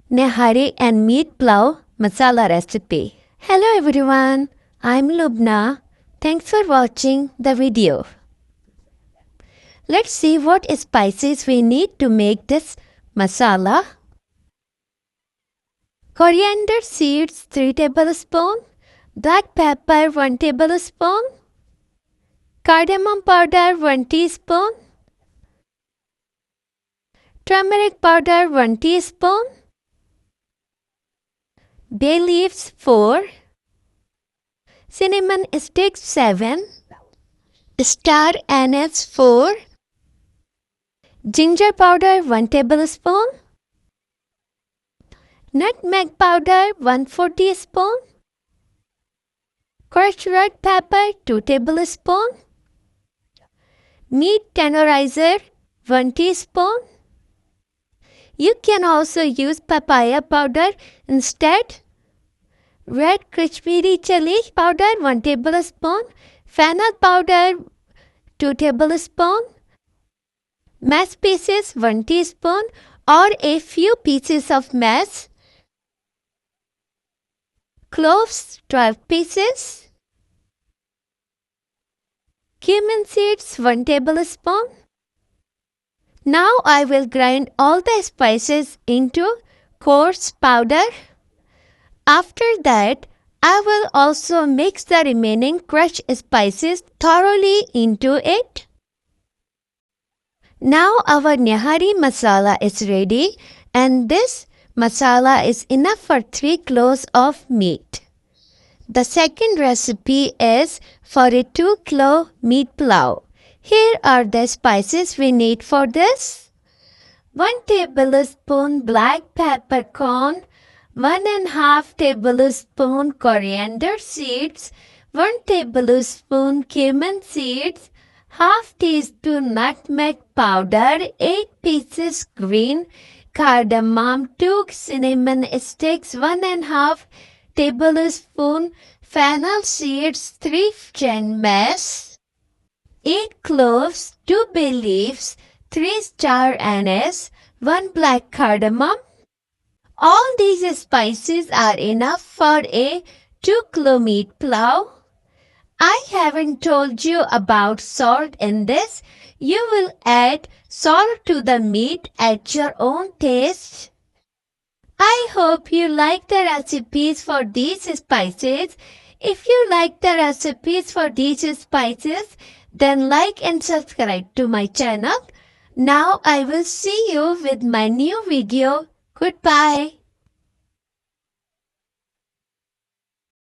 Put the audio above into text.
Nihari and meat pulao masala recipe. Hello everyone, I'm Lubna. Thanks for watching the video. Let's see what spices we need to make this masala. Coriander seeds 3 tablespoons, black pepper 1 tablespoon, cardamom powder 1 teaspoon, turmeric powder 1 teaspoon, bay leaves 4, cinnamon sticks 7, star anise 4, ginger powder 1 tablespoon, nutmeg powder 1/4 teaspoon, crushed red pepper 2 tablespoon, meat tenderizer 1 teaspoon. You can also use papaya powder instead. Red Kashmiri chili powder 1 tablespoon, fennel powder 2 tablespoons, mashed pieces 1 teaspoon or a few pieces of mash, cloves 12 pieces, cumin seeds 1 tablespoon. Now I will grind all the spices into coarse powder. After that, I will also mix the remaining crushed spices thoroughly into it. Now our Nihari Masala is ready, and this masala is enough for 3 kilos of meat. The second recipe is for a 2 kilo meat pulao. Here are the spices we need for this. 1 tablespoon black peppercorn, 1½ tablespoon coriander seeds, 1 tablespoon cumin seeds, ½ teaspoon nutmeg powder, 8 pieces green cardamom, 2 cinnamon sticks, 1½ tablespoon fennel seeds, 3 gin mash, 8 cloves, 2 bay leaves, 3 star anise, 1 black cardamom. All these spices are enough for a 2 kilo meat pulao. I haven't told you about salt in this. You will add salt to the meat at your own taste. I hope you like the recipes for these spices. If you like the recipes for these spices, then like and subscribe to my channel. Now I will see you with my new video. Goodbye.